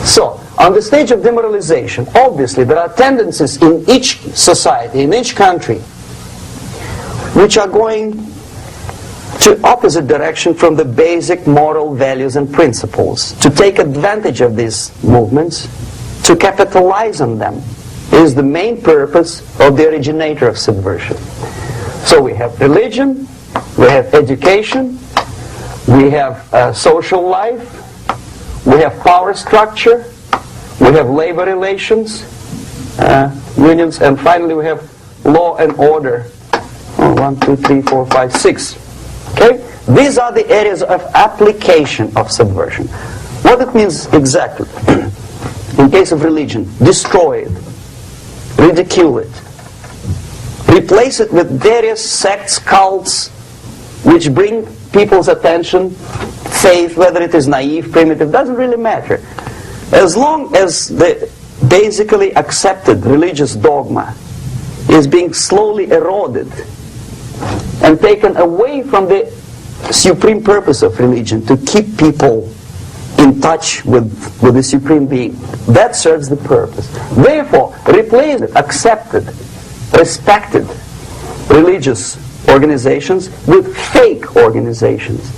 So, on the stage of demoralization, obviously there are tendencies in each society, in each country, which are going to opposite direction from the basic moral values and principles. To take advantage of these movements, to capitalize on them, is the main purpose of the originator of subversion. So we have religion, we have education, we have social life, we have power structure, we have labor relations, unions, and finally we have law and order. 1, 2, 3, 4, 5, 6. Okay? These are the areas of application of subversion. What it means exactly? In case of religion, destroy it, ridicule it, replace it with various sects, cults, which bring people's attention, faith, whether it is naive, primitive, doesn't really matter. As long as the basically accepted religious dogma is being slowly eroded and taken away from the supreme purpose of religion, to keep people in touch with the supreme being, that serves the purpose. Therefore, replace it, accepted, respected religious organizations with fake organizations.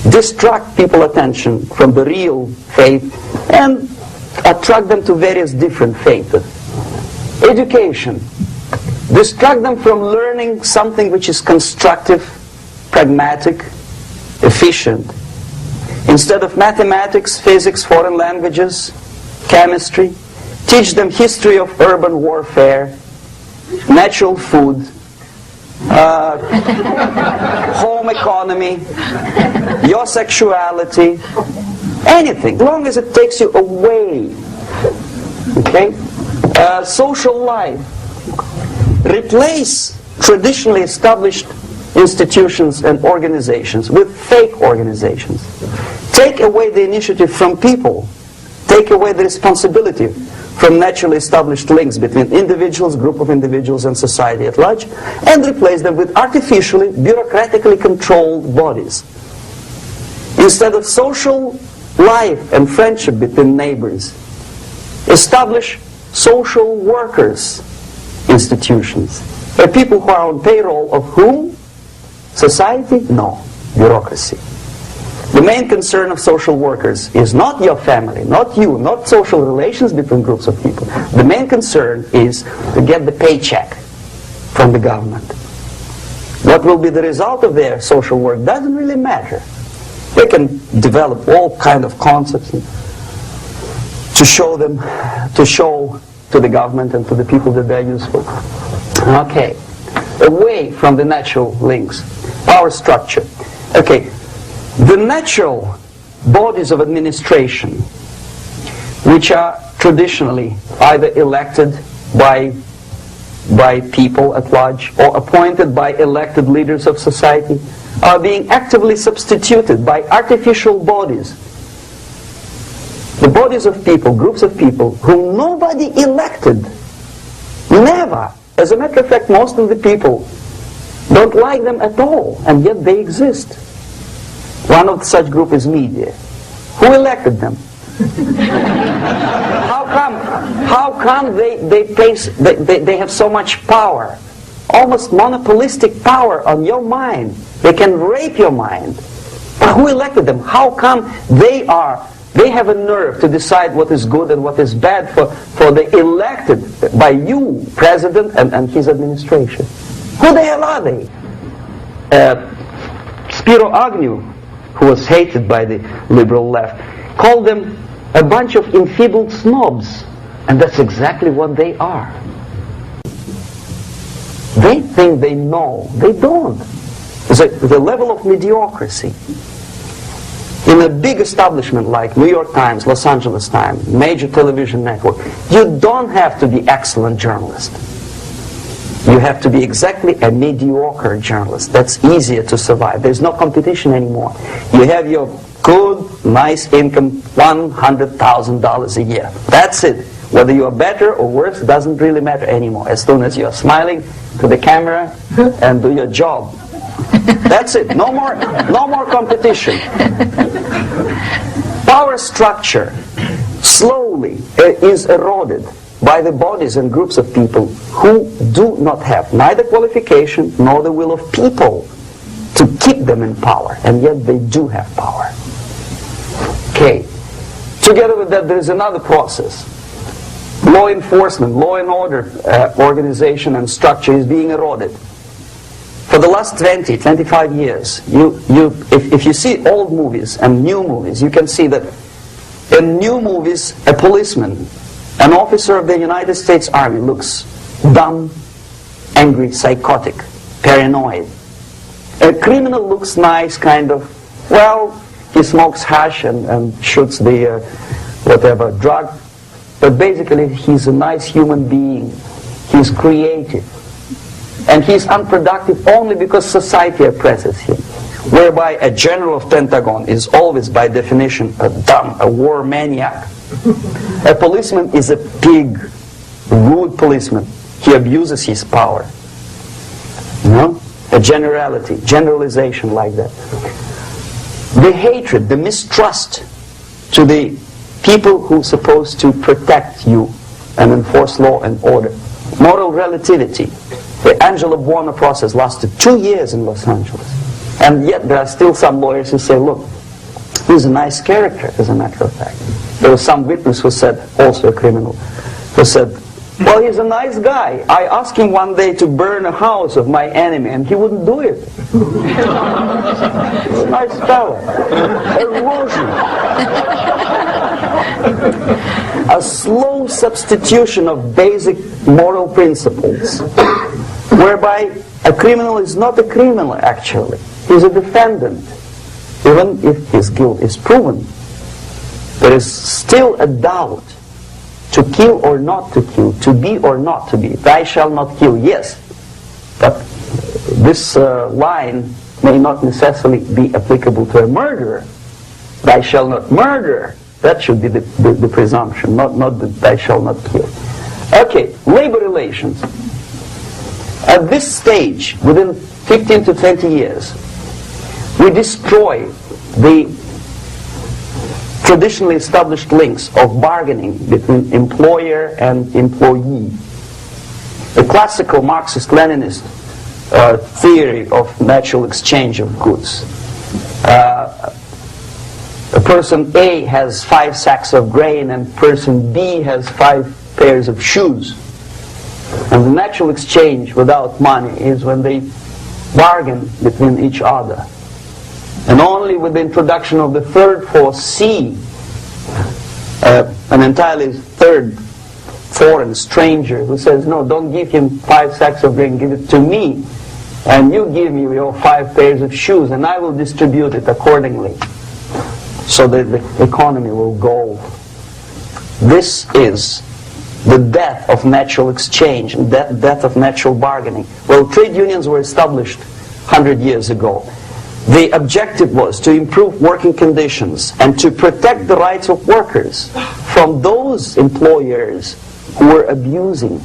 Distract people's attention from the real faith and attract them to various different faiths. Education. Distract them from learning something which is constructive, pragmatic, efficient. Instead of mathematics, physics, foreign languages, chemistry, teach them history of urban warfare, natural food, home economy, your sexuality, anything, as long as it takes you away. Okay? Social life. Replace traditionally established institutions and organizations with fake organizations. Take away the initiative from people. Take away the responsibility from naturally established links between individuals, group of individuals, and society at large, and replace them with artificially, bureaucratically controlled bodies. Instead of social life and friendship between neighbors, establish social workers institutions. There are people who are on payroll of whom? Society? No. Bureaucracy. The main concern of social workers is not your family, not you, not social relations between groups of people. The main concern is to get the paycheck from the government. What will be the result of their social work doesn't really matter. They can develop all kind of concepts to show to the government and to the people that they're useful. Okay. Away from the natural links. Power structure. Okay. The natural bodies of administration, which are traditionally either elected by people at large or appointed by elected leaders of society, are being actively substituted by artificial bodies. The bodies of people, groups of people, whom nobody elected. Never. As a matter of fact, most of the people don't like them at all, and yet they exist. One of such group is media. Who elected them? How come they have so much power? Almost monopolistic power on your mind. They can rape your mind. But who elected them? How come they have a nerve to decide what is good and what is bad for the elected by you, president, and his administration? Who the hell are they? Spiro Agnew, who was hated by the liberal left, called them a bunch of enfeebled snobs. And that's exactly what they are. They think they know. They don't. It's like the level of mediocrity. In a big establishment like New York Times, Los Angeles Times, major television network, you don't have to be excellent journalist. You have to be exactly a mediocre journalist. That's easier to survive. There's no competition anymore. You have your good, nice income, $100,000 a year. That's it. Whether you are better or worse doesn't really matter anymore. As soon as you are smiling to the camera and do your job. That's it. No more competition. Power structure. slowly is eroded by the bodies and groups of people who do not have neither qualification nor the will of people to keep them in power, and yet they do have power. Okay. Together with that, there is another process. Law enforcement, law and order organization and structure is being eroded. For the last 20, 25 years, if you see old movies and new movies, you can see that in new movies, a policeman, an officer of the United States Army looks dumb, angry, psychotic, paranoid. A criminal looks nice, kind of, well, he smokes hash and shoots the whatever drug, but basically he's a nice human being. He's creative. And he's unproductive only because society oppresses him. Whereby a general of Pentagon is always by definition a dumb, a war maniac. A policeman is a pig, rude policeman. He abuses his power. You know? A generalization like that. The hatred, the mistrust to the people who are supposed to protect you and enforce law and order. Moral relativity. The Angelo Buono process lasted 2 years in Los Angeles. And yet there are still some lawyers who say, look, he's a nice character, as a matter of fact. There was some witness who said, also a criminal, who said, well, he's a nice guy. I asked him one day to burn a house of my enemy, and he wouldn't do it. He's a nice fellow. Erosion. A slow substitution of basic moral principles, whereby a criminal is not a criminal, actually. He's a defendant. Even if his guilt is proven, there is still a doubt. To kill or not to kill, to be or not to be. Thou shalt not kill, yes. But this line may not necessarily be applicable to a murderer. Thou shalt not murder. That should be the presumption, not that thou shalt not kill. Okay, labor relations. At this stage, within 15 to 20 years, we destroy the traditionally established links of bargaining between employer and employee. The classical Marxist-Leninist theory of natural exchange of goods. A person A has 5 sacks of grain and person B has 5 pairs of shoes. And the natural exchange without money is when they bargain between each other. And only with the introduction of the third force, C, an entirely third foreign stranger who says, no, don't give him 5 sacks of grain, give it to me. And you give me your 5 pairs of shoes, and I will distribute it accordingly. So that the economy will go. This is the death of natural exchange, and death of natural bargaining. Well, trade unions were established 100 years ago. The objective was to improve working conditions and to protect the rights of workers from those employers who were abusing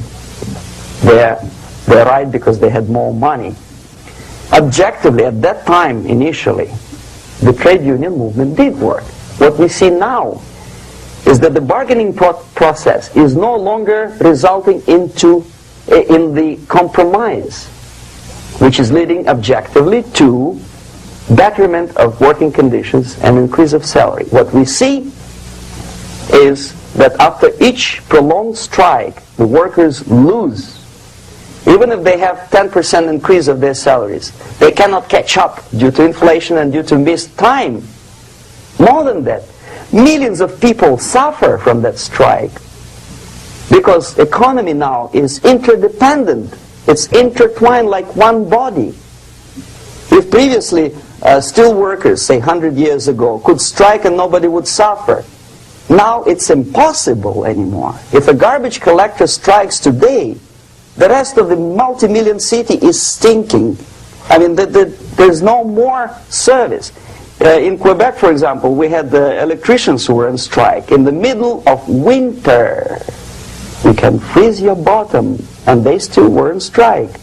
their right because they had more money. Objectively, at that time, initially, the trade union movement did work. What we see now is that the bargaining process is no longer resulting in the compromise, which is leading objectively to betterment of working conditions and increase of salary. What we see is that after each prolonged strike, the workers lose. Even if they have 10% increase of their salaries, they cannot catch up due to inflation and due to missed time. More than that, millions of people suffer from that strike because economy now is interdependent. It's intertwined like one body. If previously steel workers, say 100 years ago, could strike and nobody would suffer, now it's impossible anymore. If a garbage collector strikes today, the rest of the multi-million city is stinking. I mean, there's no more service. In Quebec, for example, we had the electricians who were on strike in the middle of winter. You can freeze your bottom, and they still were on strike.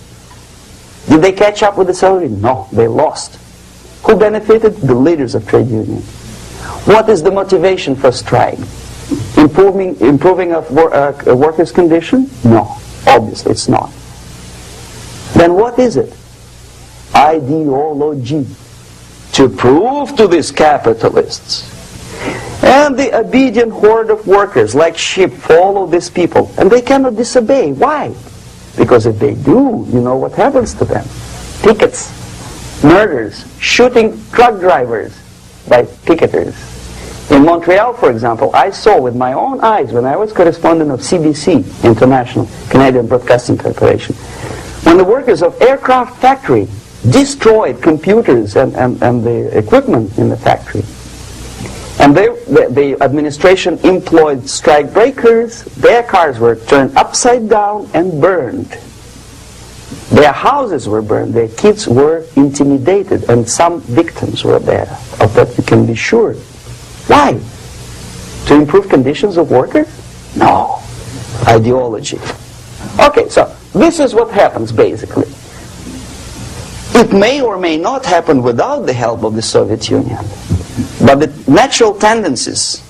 Did they catch up with the salary? No, they lost. Who benefited? The leaders of trade unions. What is the motivation for strike? improving of a worker's condition? No, obviously it's not. Then what is it? Ideology. To prove to these capitalists. And the obedient horde of workers, like sheep, follow these people. And they cannot disobey. Why? Because if they do, you know what happens to them. Pickets, murders, shooting truck drivers by picketers. In Montreal, for example, I saw with my own eyes when I was correspondent of CBC, International Canadian Broadcasting Corporation, when the workers of aircraft factory destroyed computers and the equipment in the factory. And the administration employed strike breakers. Their cars were turned upside down and burned. Their houses were burned. Their kids were intimidated. And some victims were there. Of that you can be sure. Why? To improve conditions of workers? No. Ideology. Okay, so this is what happens basically. It may or may not happen without the help of the Soviet Union. But the natural tendencies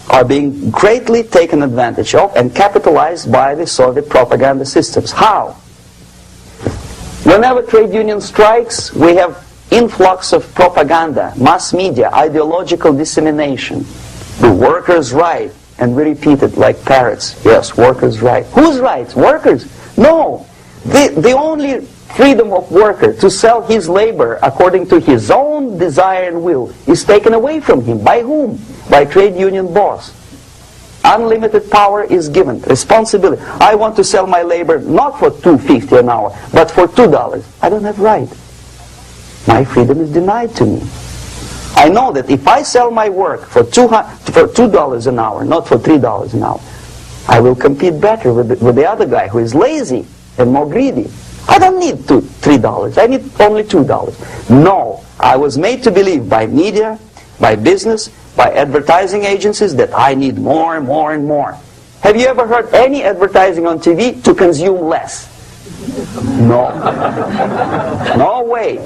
are being greatly taken advantage of and capitalized by the Soviet propaganda systems. How? Whenever trade union strikes, we have influx of propaganda, mass media, ideological dissemination. The workers' right, and we repeat it like parrots. Yes, workers' right. Whose rights? Workers? No. The only freedom of worker to sell his labor according to his own desire and will is taken away from him. By whom? By trade union boss. Unlimited power is given. Responsibility. I want to sell my labor not for $2.50 an hour, but for $2. I don't have right. My freedom is denied to me. I know that if I sell my work for $2 an hour, not for $3 an hour, I will compete better with the other guy who is lazy and more greedy. I don't need $3. I need only $2. No, I was made to believe by media, by business, by advertising agencies that I need more and more and more. Have you ever heard any advertising on TV to consume less? No. No way.